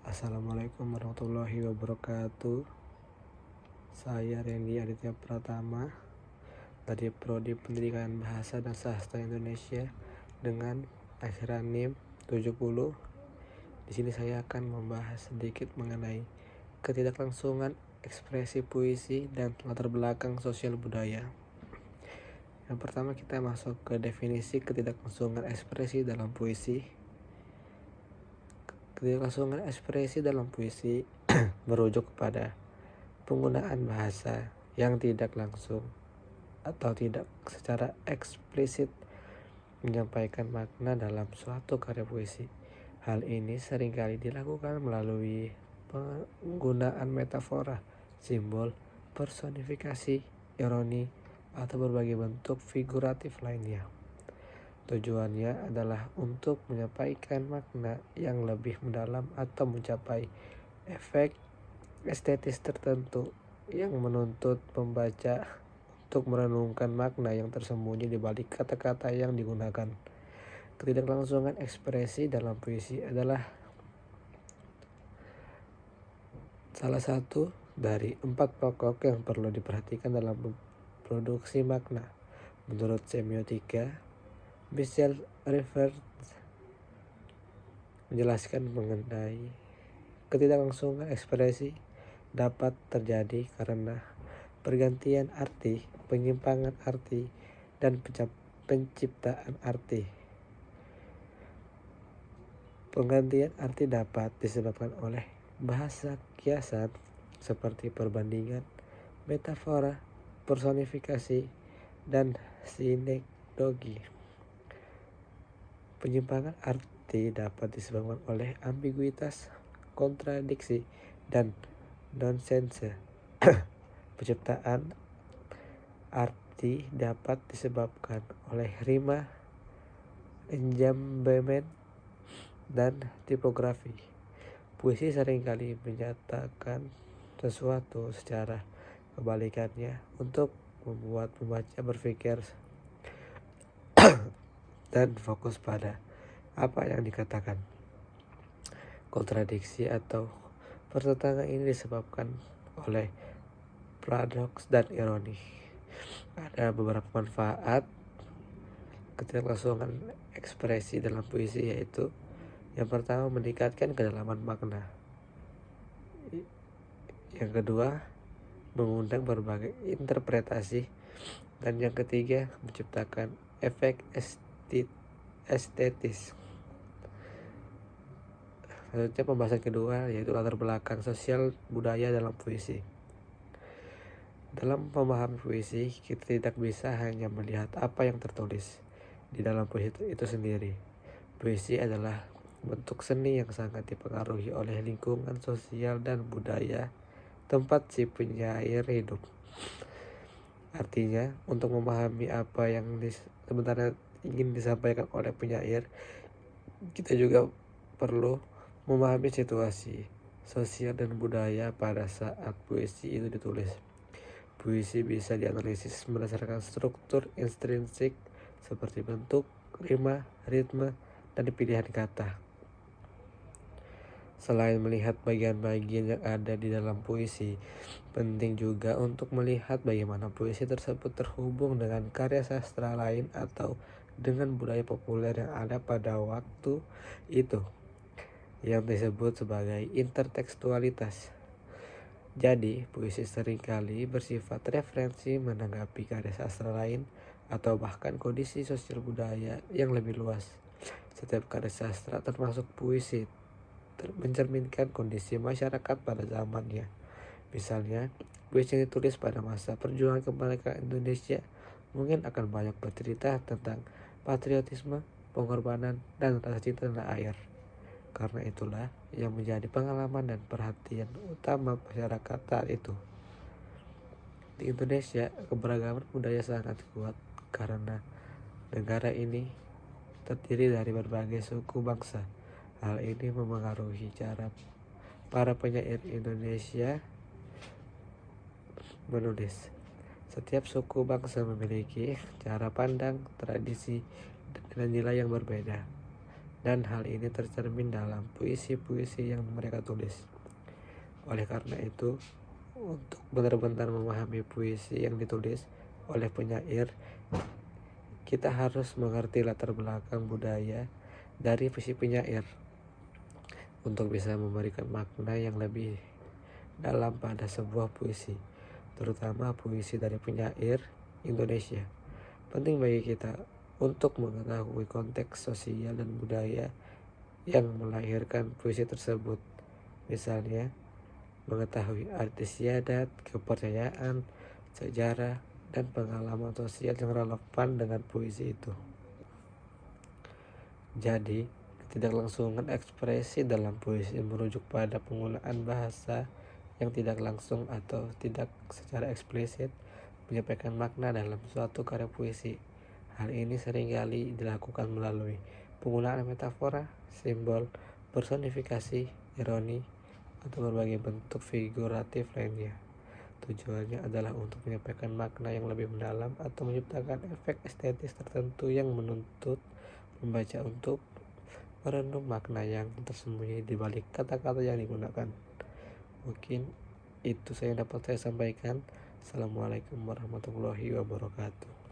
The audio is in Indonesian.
Assalamualaikum warahmatullahi wabarakatuh. Saya Randy Aditya Pratama dari Prodi Pendidikan Bahasa dan Sastra Indonesia dengan akronim 70. Di sini saya akan membahas sedikit mengenai ketidaklangsungan ekspresi puisi dan latar belakang sosial budaya. Yang pertama kita masuk ke definisi ketidaklangsungan ekspresi dalam puisi. Ketidaklangsungan ekspresi dalam puisi merujuk kepada penggunaan bahasa yang tidak langsung atau tidak secara eksplisit menyampaikan makna dalam suatu karya puisi. Hal ini seringkali dilakukan melalui penggunaan metafora, simbol, personifikasi, ironi, atau berbagai bentuk figuratif lainnya. Tujuannya adalah untuk menyampaikan makna yang lebih mendalam atau mencapai efek estetis tertentu yang menuntut pembaca untuk merenungkan makna yang tersembunyi di balik kata-kata yang digunakan. Ketidaklangsungan ekspresi dalam puisi adalah salah satu dari 4 pokok yang perlu diperhatikan dalam produksi makna. Menurut semiotika, Michel Rivers menjelaskan mengenai ketidaklangsungan ekspresi dapat terjadi karena pergantian arti, penyimpangan arti, dan penciptaan arti. Penggantian arti dapat disebabkan oleh bahasa kiasan seperti perbandingan, metafora, personifikasi, dan sinekdogi. Penyimpangan arti dapat disebabkan oleh ambiguitas, kontradiksi, dan nonsense. Penciptaan arti dapat disebabkan oleh rima, enjambment, dan tipografi. Puisi seringkali menyatakan sesuatu secara kebalikannya untuk membuat pembaca berpikir dan fokus pada apa yang dikatakan. Kontradiksi atau pertentangan ini disebabkan oleh paradoks dan ironi. Ada beberapa manfaat ketidaklangsungan ekspresi dalam puisi, yaitu yang pertama meningkatkan kedalaman makna. Yang kedua mengundang berbagai interpretasi, dan yang ketiga menciptakan efek estetis. Selanjutnya pembahasan kedua yaitu latar belakang sosial budaya dalam puisi. Dalam memahami puisi, kita tidak bisa hanya melihat apa yang tertulis di dalam puisi itu sendiri. Puisi adalah bentuk seni yang sangat dipengaruhi oleh lingkungan sosial dan budaya tempat si penyair hidup. Artinya, untuk memahami apa yang sebenarnya ingin disampaikan oleh penyair, kita juga perlu memahami situasi sosial dan budaya pada saat puisi itu ditulis. Puisi bisa dianalisis berdasarkan struktur intrinsik seperti bentuk, rima, ritme, dan pilihan kata. Selain melihat bagian-bagian yang ada di dalam puisi, penting juga untuk melihat bagaimana puisi tersebut terhubung dengan karya sastra lain atau dengan budaya populer yang ada pada waktu itu, yang disebut sebagai intertekstualitas. Jadi, puisi seringkali bersifat referensi menanggapi karya sastra lain atau bahkan kondisi sosial budaya yang lebih luas. Setiap karya sastra termasuk puisi mencerminkan kondisi masyarakat pada zamannya. Misalnya, puisi yang ditulis pada masa perjuangan kemerdekaan Indonesia mungkin akan banyak bercerita tentang patriotisme, pengorbanan, dan rasa cinta tanah air. Karena itulah yang menjadi pengalaman dan perhatian utama masyarakat saat itu. Di Indonesia, keberagaman budaya sangat kuat karena negara ini terdiri dari berbagai suku bangsa. Hal ini memengaruhi cara para penyair Indonesia menulis. Setiap suku bangsa memiliki cara pandang, tradisi, dan nilai yang berbeda. dan hal ini tercermin dalam puisi-puisi yang mereka tulis. Oleh karena itu, untuk benar-benar memahami puisi yang ditulis oleh penyair, kita harus mengerti latar belakang budaya dari puisi penyair untuk bisa memberikan makna yang lebih dalam pada sebuah puisi, terutama puisi dari penyair Indonesia. Penting bagi kita untuk mengetahui konteks sosial dan budaya yang melahirkan puisi tersebut. Misalnya, mengetahui arti istiadat, kepercayaan, sejarah, dan pengalaman sosial yang relevan dengan puisi itu. Jadi, ketidaklangsungan ekspresi dalam puisi merujuk pada penggunaan bahasa yang tidak langsung atau tidak secara eksplisit menyampaikan makna dalam suatu karya puisi. Hal ini seringkali dilakukan melalui penggunaan metafora, simbol, personifikasi, ironi, atau berbagai bentuk figuratif lainnya. Tujuannya adalah untuk menyampaikan makna yang lebih mendalam atau menciptakan efek estetis tertentu yang menuntut membaca untuk merenung makna yang tersembunyi di balik kata-kata yang digunakan. Mungkin itu saya dapat saya sampaikan. Assalamualaikum warahmatullahi wabarakatuh.